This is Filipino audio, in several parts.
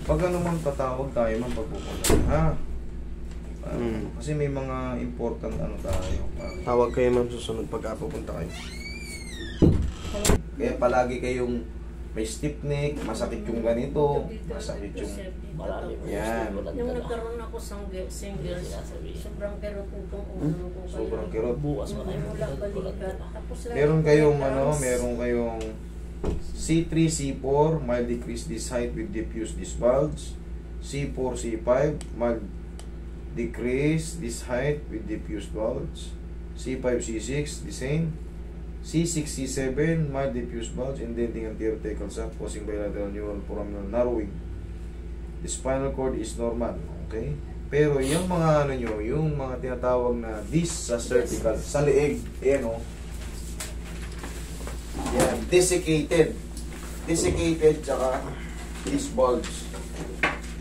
Pag ano man tatawag tayo man pagpupunta, ha? Kasi may mga important ano tayo. Tawag kayo ma'am susunod pag pupunta kayo. Kaya palagi kayong may stiff neck, masakit yung ganito, masakit yung... Yan. Yung nagkaroon ako single, sobrang kirot itong ulo ko. Sobrang kirot. Bukas mo Mula balikat. Meron kayong ano, meron kayong C3, C4, mild decrease this height with diffuse this bulge. C4, C5, mild decrease this height with diffuse bulge. C5, C6, the same. C6, C7, mild diffuse bulge, indenting anterior thecal sac, causing bilateral neural foraminal narrowing. The spinal cord is normal, okay? Pero yung mga ano nyo, yung mga tinatawag na disc sa cervical, sa leeg, ayan o. Yan, desiccated. Desiccated, tsaka disc bulge.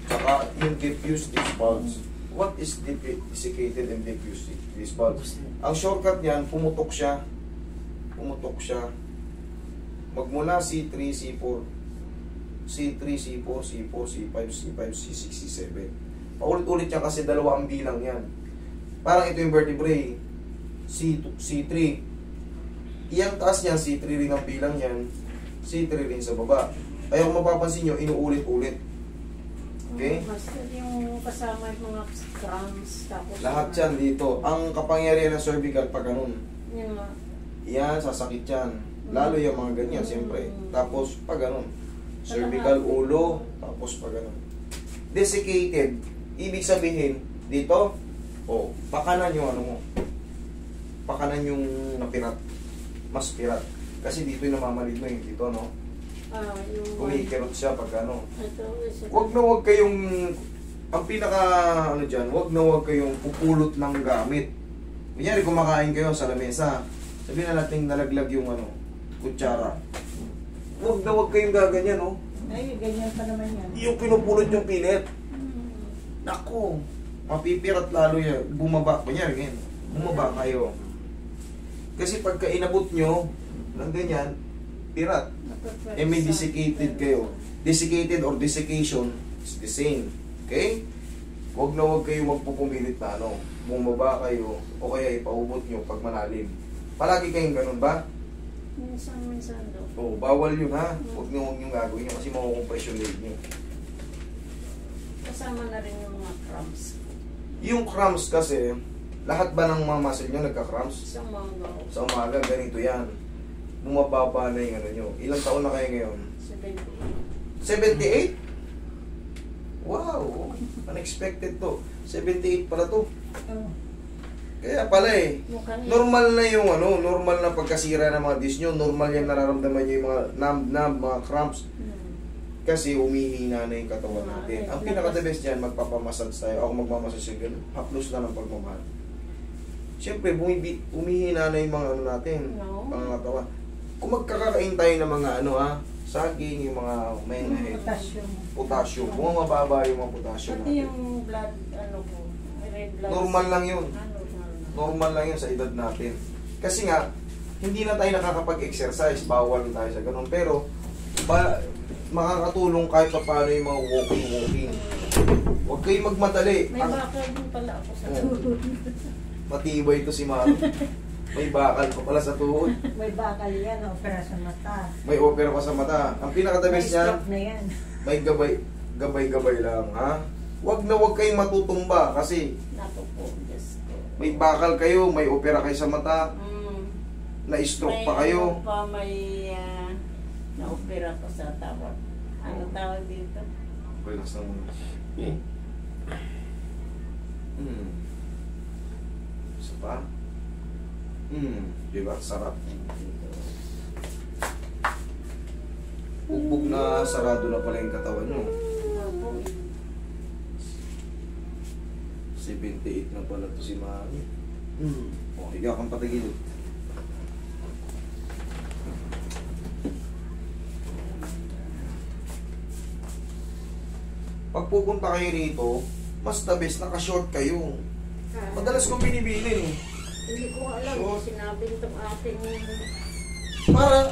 Tsaka yung diffuse disc bulge. What is desiccated and diffuse disc bulge? Ang shortcut niyan, pumutok siya. Pumutok siya. Magmula C3, C4, C3, C4, C4, C5, C5, C6, C7. Paulit-ulit yan kasi dalawa ang bilang yan. Parang ito yung vertebrae. C2, C3. Iyang taas niyan, C3 rin ang bilang yan. C3 rin sa baba. Kaya kung mapapansin nyo, inuulit-ulit. Okay? Master, yung kasama yung mga cramps. Tapos Lahat yan dito. Ang kapangyarihan ng cervical pag ganun. yung Yan, sasakit yan. Lalo yung mga ganyan, siyempre. Tapos, pag ganun. Cervical, ulo, tapos pag ganun. Desiccated, ibig sabihin, dito, pakanan yung ano mo. Pakanan yung napirat. Mas pirat. Kasi dito yung namamalid mo yung dito, no? yung Kumikirot siya pag ano. ito, Huwag kayong, ang pinaka, ano dyan, huwag kayong pupulot ng gamit. Kunyari, kumakain kayo sa lamesa. Sabihin na natin nalaglag yung ano, kutsara. Huwag kayong gaganyan, no? ay, ganyan pa naman yan. Yung pinupulot yung pilit. Naku, mapipirat lalo yan. Bumaba. Kunyari, ganyan. Bumaba kayo. Kasi pagka inabot nyo ng ganyan, pirat. May desiccated kayo. Desiccated or desiccation is the same. Okay? Huwag kayo magpupumilit na ano. Bumaba kayo o kaya ipaubot nyo pag malalim. Palagi kayong ganun ba? Minsan daw. Bawal yun ha. Huwag nyo gagawin nyo kasi makukompress yung leg nyo. Kasama na rin yung mga cramps. Yung cramps kasi, lahat ba ng mga muscle nyo nagka-cramps? Sa mga Sa umaga, ganito yan. Bumababa na yung ano nyo. Ilang taon na kayo ngayon? 78. 78? Wow! Unexpected to. 78 pala to. Kaya pala normal na yung ano, normal na pagkasira ng mga disc nyo, normal yan nararamdaman nyo yung mga numb, mga cramps. Kasi humihina na yung katawan natin. Ang pinaka-the best dyan, magpapamassage tayo. Ako magmamassage yung gano'n. Haplos na ng pagmamahal. Siyempre, humihina na yung mga ano natin, mga katawan. Kung magkakakain tayo ng mga ano saging, yung mga may potassium. Kung mababa yung mga potassium Pati natin. yung blood, ano ko, red blood. Normal lang yun. Normal lang yun sa edad natin. Kasi nga, hindi na tayo nakakapag-exercise, bawal tayo sa ganun. Pero, makakatulong kahit pa paano yung mga walking. Huwag kayong magmadali. May bakal din pala ako sa tuhod. Matibay ito si Maro. May bakal pa pala sa tuhod. May bakal yan, opera sa mata. May opera pa sa mata. Ang pinaka-the-best niya, na yan. may gabay lang, ha? Huwag kayong matutumba kasi Naku po, Diyos ko. may bakal kayo, may opera kayo sa mata, na-stroke pa kayo. May na-opera ko sa tawag. Ano tawag dito? Relax na muna. Isa pa? Diba? Sarap. Bugbog na sarado na pala yung katawan nyo. 78 na pala to si Mami. Higa kang patagilid. Pag pupunta kayo rito, mas the best, naka-short kayo. Madalas kong binibilin Hindi ko alam. Short. Sinabi nitong ating Para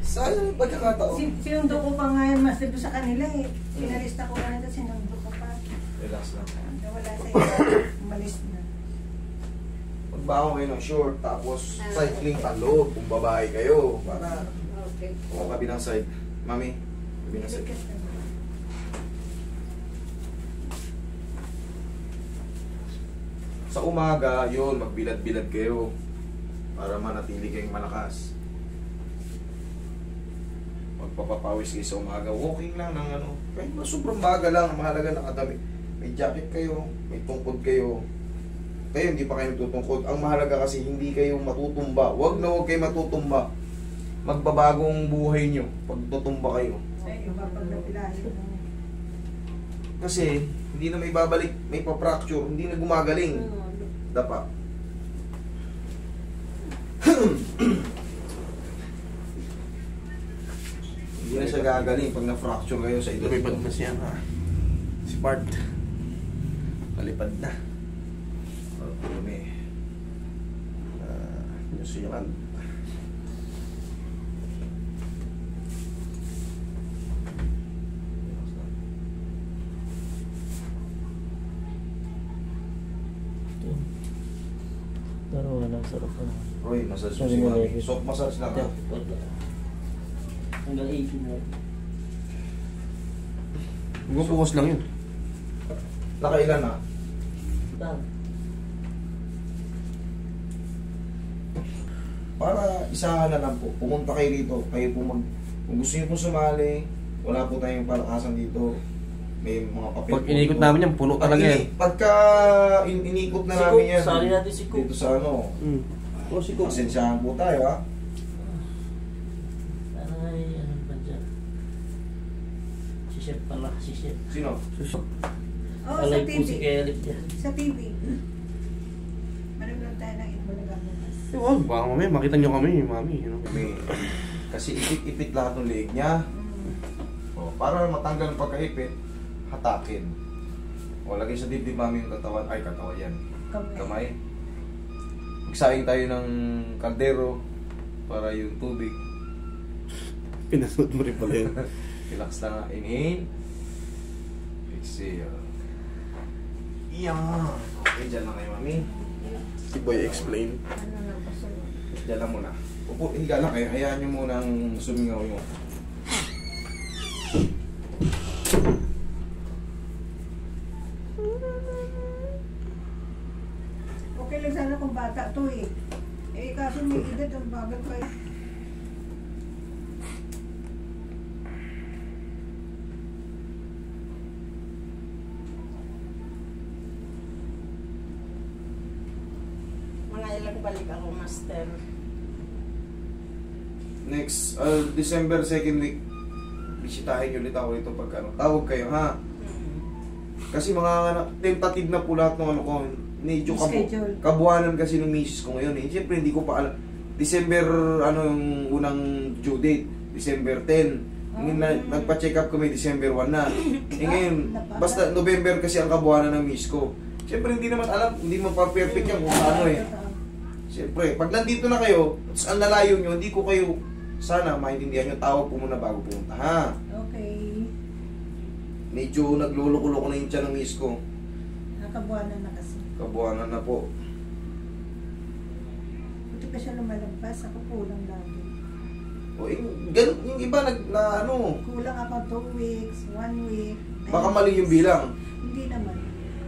Sayang yung pagkakataon. Sinundo ko pa nga yan, master doon sa kanila eh. Pinalista ko nga nito, sinundo ko pa. Relax lang. Wala sa iba, umalis na. Magbaho kayo ng short, tapos cycling paloob kung babae kayo. Para Okay. o kabilang side. Mami, kabilang side. Sa umaga, yun, magbilad-bilad kayo para manatili kayong malakas. Magpapapawis kayo sa umaga. Walking lang ng ano. Kahit sobrang baga lang, mahalaga nakadami. May jacket kayo, may tungkod kayo. Kayo hindi pa kayo tutungkod. Ang mahalaga kasi hindi kayo matutumba. Huwag na huwag kayo matutumba. Magbabagong buhay nyo pag tutumba kayo. Ay, iba pag napilahin. Kasi hindi na may babalik, may pa-fracture, hindi na gumagaling. Dapa. Hindi na siya gagaling pag na-fracture kayo sa ito. Lumipad na siya ha. Si Bart. Palipad na. Dumi. Yung siyan. Pero wala, sarap na. Roy, massage mo Sabi si mo, Mami. David. Soft massage lang ha. Hanggang 18 na. Bukas lang yun. Nakailan na? Dahil. Para isahan na lang po. Pumunta kayo dito. Kayo po kung gusto niyo po sumali, wala po tayong palakasan dito. May mga papel. Pag inikot namin yan, puno talaga yan. Pagka inikot na Si namin Cook, yan. sali natin si Cook. Dito sa ano. O si Cook. Pasensyahan po tayo ha. Ay, ano ba dyan? Si Chef pala, si Chef. Sino? Oo, sa Alay po si TV. Kelly dyan. Sa TV. Manonood tayo ng Itbulaga bukas. Ewan, baka mamaya makita nyo kami, Mami. Ano? Kasi ipit-ipit lahat ng leeg niya. O, para matanggal ang pagkaipit, hatakin. O, lagay sa dibdib Mami yung katawan. Ay, katawan yan. Kamay. Magsaing tayo ng kaldero para yung tubig. Pinasod mo rin pala yun. Relax lang. Inhale. Exhale. Yan. Okay, dyan lang kayo, Mami. Si Boy explain. Ano na ba sa Dyan lang muna. Upo, higa lang kayo. Hayaan nyo munang sumingaw nyo. Okay lang sana kung bata to eh. Eh, kaso may edad, ang bagal pa eh. mga ilang balik ako, master? Next, December 2nd week, bisitahin nyo ulit ako dito pagka ano. Tawag kayo, ha? Kasi mga tentative na po lahat ng ano ko. Medyo Schedule. kabuanan kasi ng misis ko ngayon eh. Siyempre hindi ko pa alam. December, ano yung unang due date? December 10. Nagpa-check up kami, December 1 na. Eh ngayon, basta November kasi ang kabuanan ng misis ko. Siyempre hindi naman alam, hindi mo pa perfect yan kung ano eh. Siyempre, pag nandito na kayo, ang lalayo nyo, hindi ko kayo, sana maintindihan nyo, tawag po muna bago pumunta, ha? Okay. Medyo nagluluko-luko na yung tiyan ng miss ko. Nakabuanan na kasi. Kabuanan na po. Buti pa siya lumalagpas, ako kulang lagi. O, yung iba na ano, Kulang ako 2 weeks, 1 week. baka mali yung bilang. Hindi naman.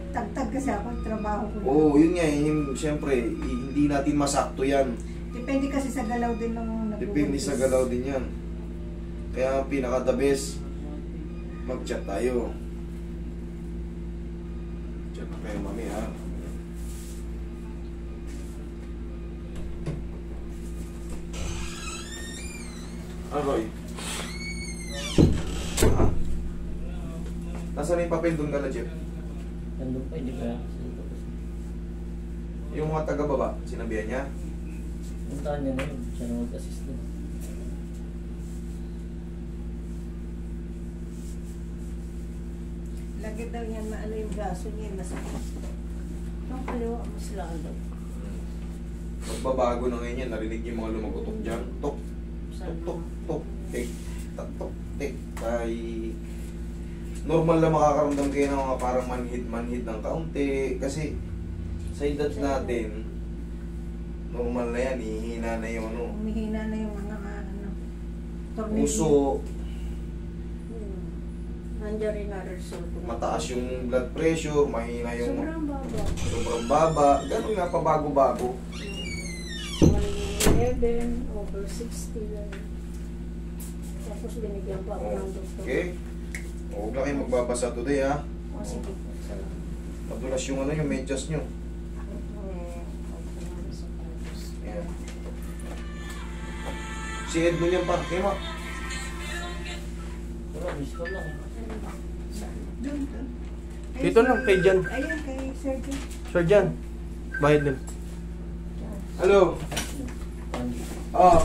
Tagtag kasi ako, trabaho ko. Oo, yun nga, yung, siyempre, hindi natin masakto yan. Depende kasi sa galaw din ng Depende sa galaw din yan. Kaya pinaka the best, mag-chat tayo. Chat na kayo, Mami, ha? Roy? Ha? Nasaan yung papel doon ka na, Jeff? Nandun pa, hindi pa. Yung mga taga-baba, sinabihan niya? Puntahan niya na yun. Siya na mag-assist din. Lagi daw niya maano yung braso niya, masakit. Ang kaliwa, mas lalo. Magbabago na ngayon yan, narinig yung mga lumagutok dyan. Tok, Saan tok, mo? tok, tik, tok, tik. Ay, normal na makakaramdam kayo ng mga parang manhid ng kaunti. Kasi, sa edad natin, normal na yan, hihina na yung ano, Humihina na yung mga tornilyo. puso, Nandiyan rin na result. mataas yung blood pressure, mahina yung Sobrang baba. sobrang baba. Ganun nga, pabago-bago. 111 over 60 lang. Tapos binigyan pa ako ng doktor. Okay? Huwag na kayo magbabasa today, ha? O, sige po. Salamat. Madulas yung ano, yung medyas nyo. Ayan. Si Edmund yan pa. Kaya Wala, miss ko lang. Doon, doon. Ay, Dito lang, kay Jan. Ayun, kay Sir Jan. Sir Jan, bayad din. Hello. Oh,